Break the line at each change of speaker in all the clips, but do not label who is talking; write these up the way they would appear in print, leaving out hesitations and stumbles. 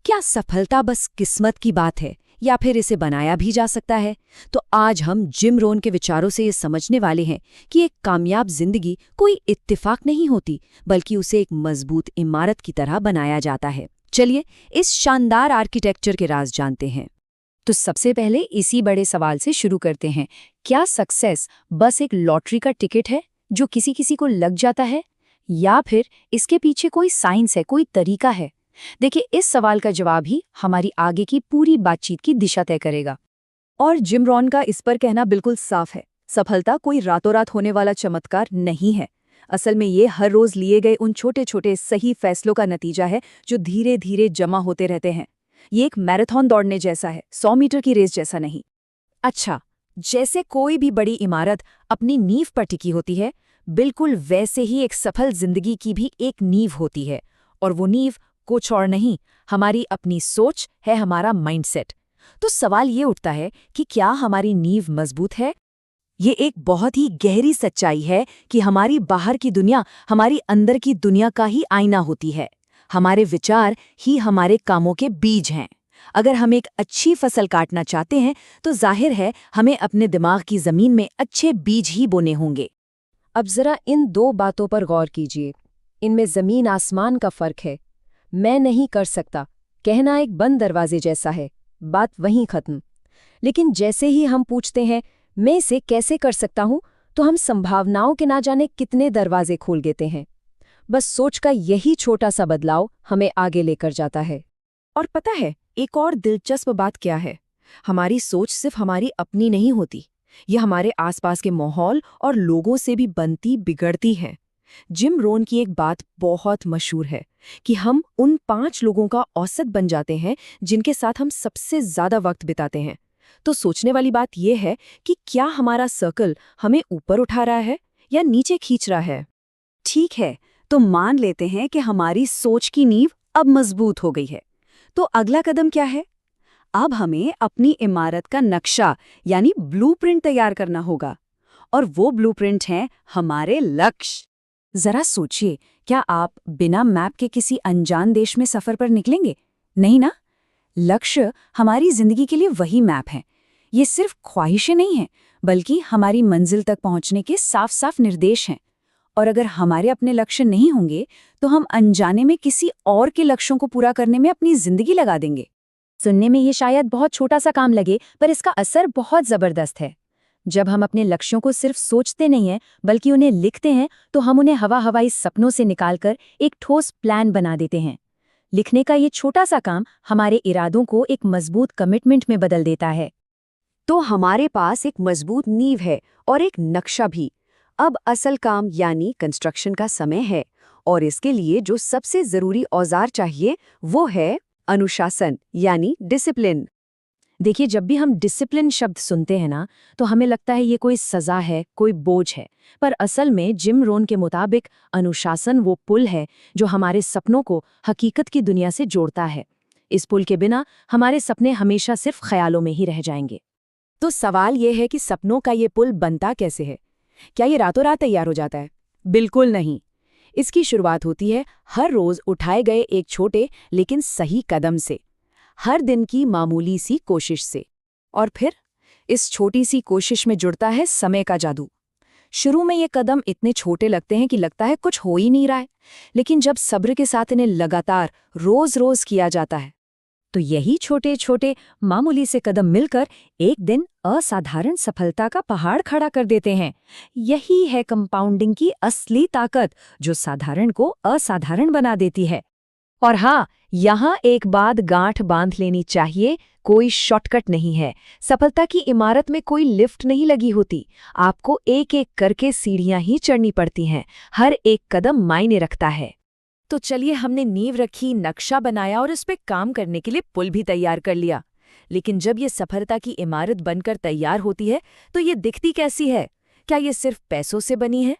क्या सफलता बस किस्मत की बात है या फिर इसे बनाया भी जा सकता है? तो आज हम जिम रोहन के विचारों से ये समझने वाले हैं कि एक कामयाब जिंदगी कोई इत्तेफाक नहीं होती, बल्कि उसे एक मजबूत इमारत की तरह बनाया जाता है। चलिए इस शानदार आर्किटेक्चर के राज जानते हैं। तो सबसे पहले इसी बड़े सवाल से शुरू करते हैं, क्या सक्सेस बस एक लॉटरी का टिकट है जो किसी किसी को लग जाता है, या फिर इसके पीछे कोई साइंस है, कोई तरीका है? देखिए, इस सवाल का जवाब ही हमारी आगे की पूरी बातचीत की दिशा तय करेगा। और जिम रोहन का इस पर कहना बिल्कुल साफ है, सफलता कोई रातों रात होने वाला चमत्कार नहीं है। असल में ये हर रोज लिए गए उन छोटे छोटे सही फैसलों का नतीजा है जो धीरे धीरे जमा होते रहते हैं। ये एक मैराथन दौड़ने जैसा है, 100 मीटर की रेस जैसा नहीं। अच्छा, जैसे कोई भी बड़ी इमारत अपनी नींव पर टिकी होती है, बिल्कुल वैसे ही एक सफल जिंदगी की भी एक नींव होती है। और वो नींव कुछ और नहीं, हमारी अपनी सोच है, हमारा माइंडसेट। तो सवाल ये उठता है कि क्या हमारी नींव मजबूत है? ये एक बहुत ही गहरी सच्चाई है कि हमारी बाहर की दुनिया हमारी अंदर की दुनिया का ही आईना होती है। हमारे विचार ही हमारे कामों के बीज हैं। अगर हम एक अच्छी फसल काटना चाहते हैं तो जाहिर है हमें अपने दिमाग की जमीन में अच्छे बीज ही बोने होंगे। अब जरा इन दो बातों पर गौर कीजिए, इनमें जमीन आसमान का फर्क है। मैं नहीं कर सकता कहना एक बंद दरवाजे जैसा है, बात वहीं खत्म। लेकिन जैसे ही हम पूछते हैं मैं इसे कैसे कर सकता हूं, तो हम संभावनाओं के ना जाने कितने दरवाजे खोल देते हैं। बस सोच का यही छोटा सा बदलाव हमें आगे लेकर जाता है। और पता है एक और दिलचस्प बात क्या है? हमारी सोच सिर्फ हमारी अपनी नहीं होती, यह हमारे आसपास के माहौल और लोगों से भी बनती बिगड़ती है। जिम रोहन की एक बात बहुत मशहूर है कि हम उन 5 लोगों का औसत बन जाते हैं जिनके साथ हम सबसे ज्यादा वक्त बिताते हैं। तो सोचने वाली बात यह है कि क्या हमारा सर्कल हमें ऊपर उठा रहा है या नीचे खींच रहा है? ठीक है, तो मान लेते हैं कि हमारी सोच की नींव अब मजबूत हो गई है। तो अगला कदम क्या है? अब हमें अपनी इमारत का नक्शा यानी ब्लूप्रिंट तैयार करना होगा। और वो ब्लूप्रिंट है हमारे लक्ष्य। जरा सोचिए, क्या आप बिना मैप के किसी अनजान देश में सफर पर निकलेंगे? नहीं ना। लक्ष्य हमारी जिंदगी के लिए वही मैप है। ये सिर्फ ख्वाहिशें नहीं हैं, बल्कि हमारी मंजिल तक पहुंचने के साफ साफ निर्देश हैं। और अगर हमारे अपने लक्ष्य नहीं होंगे तो हम अनजाने में किसी और के लक्ष्यों को पूरा करने में अपनी जिंदगी लगा देंगे। सुनने में ये शायद बहुत छोटा सा काम लगे, पर इसका असर बहुत जबरदस्त है। जब हम अपने लक्ष्यों को सिर्फ सोचते नहीं हैं बल्कि उन्हें लिखते हैं, तो हम उन्हें हवाई सपनों से निकालकर एक ठोस प्लान बना देते हैं। लिखने का ये छोटा सा काम हमारे इरादों को एक मजबूत कमिटमेंट में बदल देता है। तो हमारे पास एक मजबूत नींव है और एक नक्शा भी। अब असल काम यानी कंस्ट्रक्शन का समय है, और इसके लिए जो सबसे जरूरी औजार चाहिए वो है अनुशासन यानी डिसिप्लिन। देखिए, जब भी हम डिसिप्लिन शब्द सुनते हैं ना, तो हमें लगता है ये कोई सजा है, कोई बोझ है। पर असल में जिम रोहन के मुताबिक अनुशासन वो पुल है जो हमारे सपनों को हकीकत की दुनिया से जोड़ता है। इस पुल के बिना हमारे सपने हमेशा सिर्फ ख्यालों में ही रह जाएंगे। तो सवाल ये है कि सपनों का ये पुल बनता कैसे है? क्या ये रातों रात तैयार हो जाता है? बिल्कुल नहीं। इसकी शुरुआत होती है हर रोज उठाए गए एक छोटे लेकिन सही कदम से, हर दिन की मामूली सी कोशिश से। और फिर इस छोटी सी कोशिश में जुड़ता है समय का जादू। शुरू में ये कदम इतने छोटे लगते हैं कि लगता है कुछ हो ही नहीं रहा है, लेकिन जब सब्र के साथ इन्हें लगातार रोज रोज किया जाता है, तो यही छोटे छोटे मामूली से कदम मिलकर एक दिन असाधारण सफलता का पहाड़ खड़ा कर देते हैं। यही है कंपाउंडिंग की असली ताकत, जो साधारण को असाधारण बना देती है। और हाँ, यहाँ एक बात गांठ बांध लेनी चाहिए, कोई शॉर्टकट नहीं है। सफलता की इमारत में कोई लिफ्ट नहीं लगी होती। आपको एक एक करके सीढ़ियां ही चढ़नी पड़ती हैं। हर एक कदम मायने रखता है। तो चलिए, हमने नींव रखी, नक्शा बनाया और उस पर काम करने के लिए पुल भी तैयार कर लिया। लेकिन जब ये सफलता की इमारत बनकर तैयार होती है तो ये दिखती कैसी है? क्या ये सिर्फ पैसों से बनी है?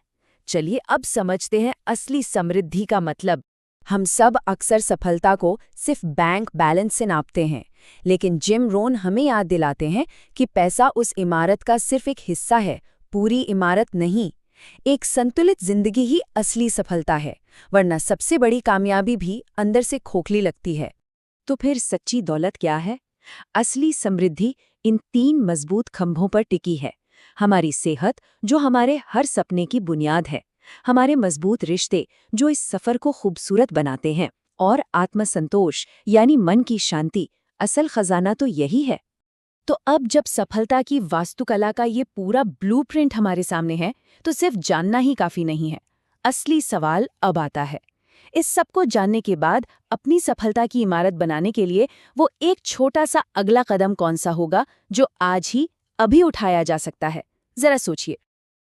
चलिए अब समझते हैं असली समृद्धि का मतलब। हम सब अक्सर सफलता को सिर्फ बैंक बैलेंस से नापते हैं, लेकिन जिम रोहन हमें याद दिलाते हैं कि पैसा उस इमारत का सिर्फ एक हिस्सा है, पूरी इमारत नहीं। एक संतुलित जिंदगी ही असली सफलता है, वरना सबसे बड़ी कामयाबी भी अंदर से खोखली लगती है। तो फिर सच्ची दौलत क्या है? असली समृद्धि इन 3 मजबूत खंभों पर टिकी है। हमारी सेहत, जो हमारे हर सपने की बुनियाद है, हमारे मजबूत रिश्ते, जो इस सफर को खूबसूरत बनाते हैं, और आत्मसंतोष यानी मन की शांति। असल खजाना तो यही है। तो अब जब सफलता की वास्तुकला का ये पूरा ब्लूप्रिंट हमारे सामने है, तो सिर्फ जानना ही काफी नहीं है। असली सवाल अब आता है, इस सब को जानने के बाद अपनी सफलता की इमारत बनाने के लिए वो एक छोटा सा अगला कदम कौन सा होगा, जो आज ही अभी उठाया जा सकता है? जरा सोचिए।